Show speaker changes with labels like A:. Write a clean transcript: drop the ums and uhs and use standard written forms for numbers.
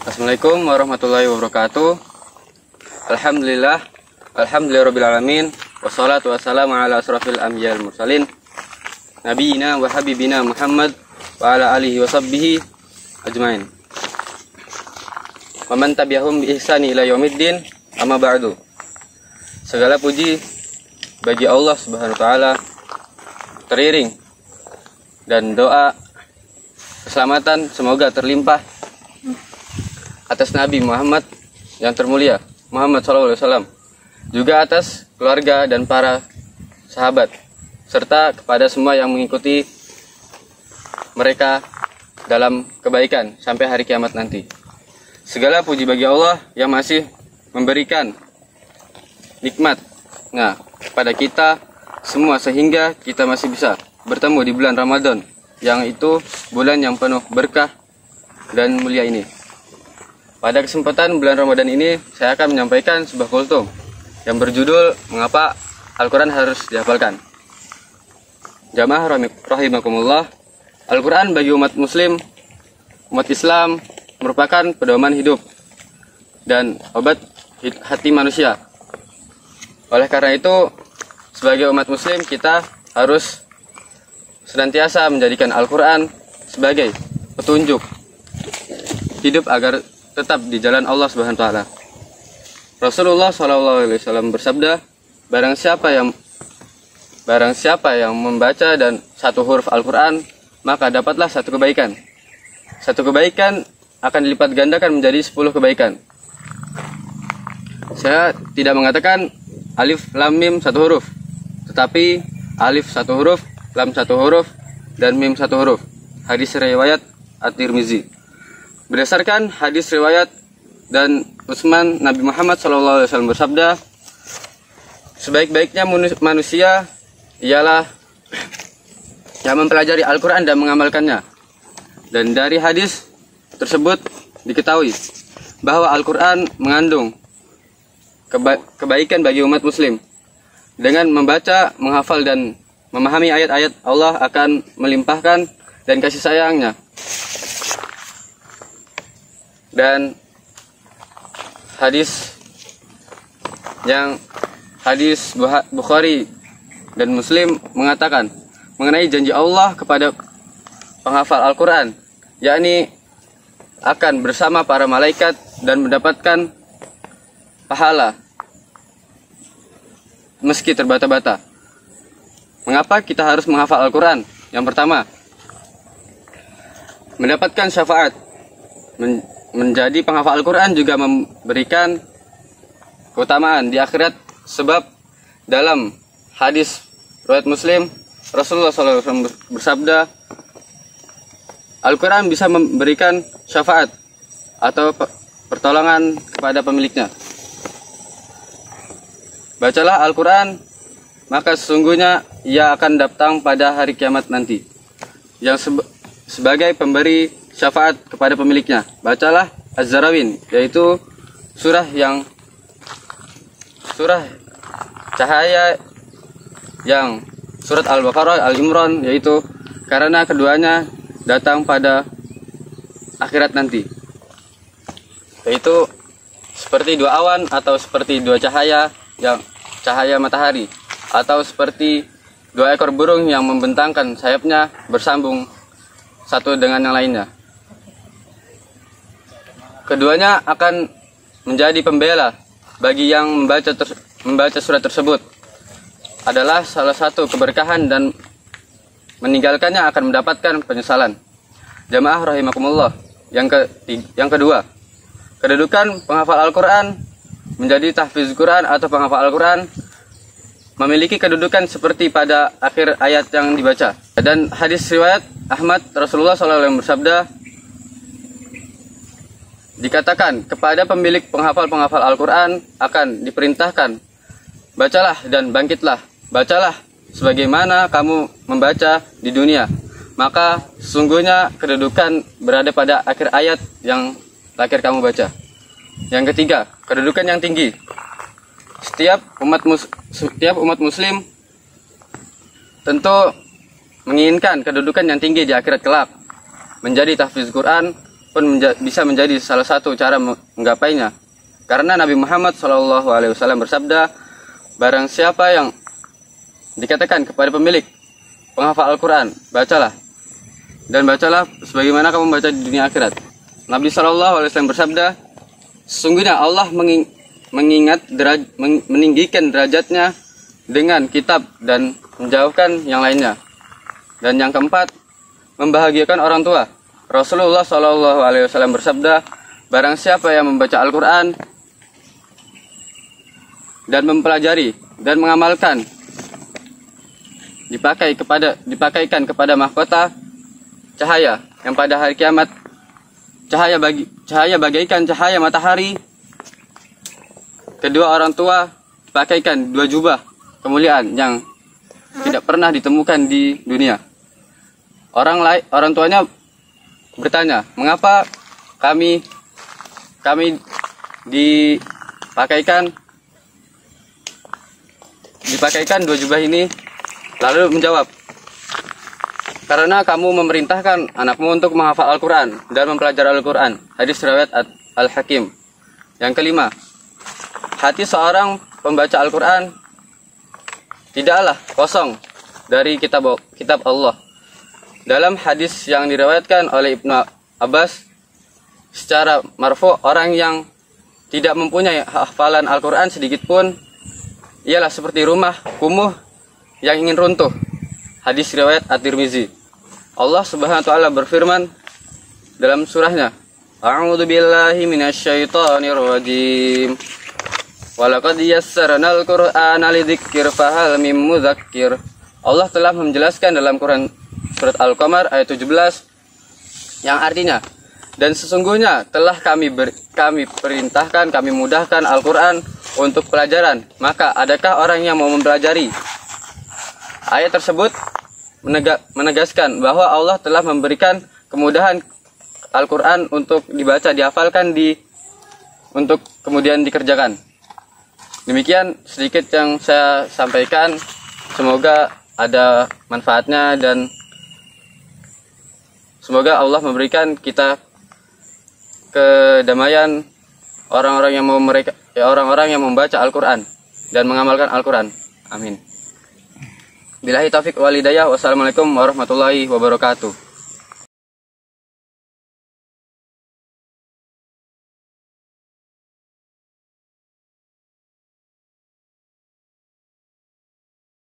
A: Assalamualaikum warahmatullahi wabarakatuh. Alhamdulillahirabbil wassalatu wassalamu ala asrofil anbiya'il mursalin nabiyina wa habibina Muhammad wa ala alihi wa sahbihi ajmain. Wa man tabi'ahum bi ihsani ila yaumiddin, amma ba'du. Segala puji bagi Allah Subhanahu wa taala, teriring dan doa keselamatan semoga terlimpah atas Nabi Muhammad yang termulia Muhammad SAW, juga atas keluarga dan para sahabat, serta kepada semua yang mengikuti mereka dalam kebaikan sampai hari kiamat nanti. Segala puji bagi Allah yang masih memberikan nikmat kepada kita semua sehingga kita masih bisa bertemu di bulan Ramadan, yang itu bulan yang penuh berkah dan mulia ini. Pada kesempatan bulan Ramadan ini, saya akan menyampaikan sebuah kultum yang berjudul Mengapa Al-Quran Harus Dihafalkan. Jamaah rahimakumullah, Al-Quran bagi umat muslim, umat Islam merupakan pedoman hidup dan obat hati manusia. Oleh karena itu, sebagai umat muslim kita harus senantiasa menjadikan Al-Quran sebagai petunjuk hidup agar tetap di jalan Allah Subhanahu wa taala. Rasulullah SAW bersabda, barang siapa yang membaca dan satu huruf Al-Quran, maka dapatlah satu kebaikan. Satu kebaikan akan dilipat gandakan menjadi 10 kebaikan. Saya tidak mengatakan alif lam mim satu huruf, tetapi alif satu huruf, lam satu huruf, dan mim satu huruf. Hadis riwayat At-Tirmizi. Berdasarkan hadis riwayat dan Utsman, Nabi Muhammad SAW bersabda, sebaik-baiknya manusia ialah yang mempelajari Al-Quran dan mengamalkannya. Dan dari hadis tersebut diketahui bahwa Al-Quran mengandung kebaikan bagi umat muslim. Dengan membaca, menghafal, dan memahami ayat-ayat, Allah akan melimpahkan dan kasih sayangnya. Dan hadis Bukhari dan Muslim mengatakan mengenai janji Allah kepada penghafal Al-Quran, yakni akan bersama para malaikat dan mendapatkan pahala meski terbata-bata. Mengapa kita harus menghafal Al-Quran? Yang pertama, mendapatkan syafaat. Menjadi penghafal Al-Quran juga memberikan keutamaan di akhirat, sebab dalam hadis riwayat Muslim, Rasulullah SAW bersabda, Al-Quran bisa memberikan syafaat atau pertolongan kepada pemiliknya. Bacalah Al-Quran, maka sesungguhnya ia akan datang pada hari kiamat nanti, yang sebagai pemberi syafaat kepada pemiliknya. Bacalah Az-Zarawin, yaitu surah cahaya yang surat Al-Baqarah, Al-Imran, yaitu karena keduanya datang pada akhirat nanti, yaitu seperti dua awan atau seperti dua cahaya, yang cahaya matahari, atau seperti dua ekor burung yang membentangkan sayapnya bersambung satu dengan yang lainnya. Keduanya akan menjadi pembela bagi yang membaca surat tersebut. Adalah salah satu keberkahan, dan meninggalkannya akan mendapatkan penyesalan. Jamaah rahimakumullah. Yang kedua, kedudukan penghafal Al-Quran menjadi tahfiz Quran atau penghafal Al-Quran memiliki kedudukan seperti pada akhir ayat yang dibaca. Dan hadis riwayat Ahmad, Rasulullah SAW bersabda, dikatakan kepada pemilik penghafal Al-Quran akan diperintahkan, bacalah dan bangkitlah, bacalah sebagaimana kamu membaca di dunia, maka sesungguhnya kedudukan berada pada akhir ayat yang terakhir kamu baca. Yang ketiga, kedudukan yang tinggi. Setiap umat muslim tentu menginginkan kedudukan yang tinggi di akhirat kelak, menjadi tahfiz Quran pun bisa menjadi salah satu cara menggapainya. Karena Nabi Muhammad SAW bersabda, barang siapa yang dikatakan kepada pemilik penghafal Al-Quran, bacalah, dan bacalah sebagaimana kamu membaca di dunia akhirat. Nabi SAW bersabda, sesungguhnya Allah meninggikan derajatnya dengan kitab dan menjauhkan yang lainnya. Dan yang keempat, membahagiakan orang tua. Rasulullah SAW bersabda, barang siapa yang membaca Al-Quran dan mempelajari dan mengamalkan, dipakaikan kepada mahkota cahaya yang pada hari kiamat cahaya bagaikan cahaya matahari. Kedua orang tua dipakaikan 2 jubah kemuliaan yang tidak pernah ditemukan di dunia. Orang tuanya bertanya, mengapa kami dipakaikan 2 jubah ini? Lalu menjawab, karena kamu memerintahkan anakmu untuk menghafal Al-Quran dan mempelajari Al-Quran. Hadis riwayat Al-Hakim. Yang kelima, hati seorang pembaca Al-Quran tidaklah kosong dari kitab Allah. Dalam hadis yang diriwayatkan oleh Ibnu Abbas secara marfu, orang yang tidak mempunyai hafalan Al-Quran sedikit pun ialah seperti rumah kumuh yang ingin runtuh. Hadis riwayat At-Tirmizi. Allah Subhanahu wa taala berfirman dalam surahnya, A'udzu billahi minasyaitonir rajim. Walaqad yassarnal Qur'ana lidzikr fahal mim mudzakir. Allah telah menjelaskan dalam Quran surat Al-Qamar ayat 17 yang artinya, dan sesungguhnya telah kami perintahkan, kami mudahkan Al-Quran untuk pelajaran, maka adakah orang yang mau mempelajari? Ayat tersebut menegaskan bahwa Allah telah memberikan kemudahan Al-Quran untuk dibaca, dihafalkan, untuk kemudian dikerjakan. Demikian sedikit yang saya sampaikan. Semoga ada manfaatnya dan semoga Allah memberikan kita kedamaian orang-orang yang membaca Al-Quran dan mengamalkan Al-Quran. Amin. Billahi taufiq wal hidayah. Wassalamualaikum warahmatullahi wabarakatuh.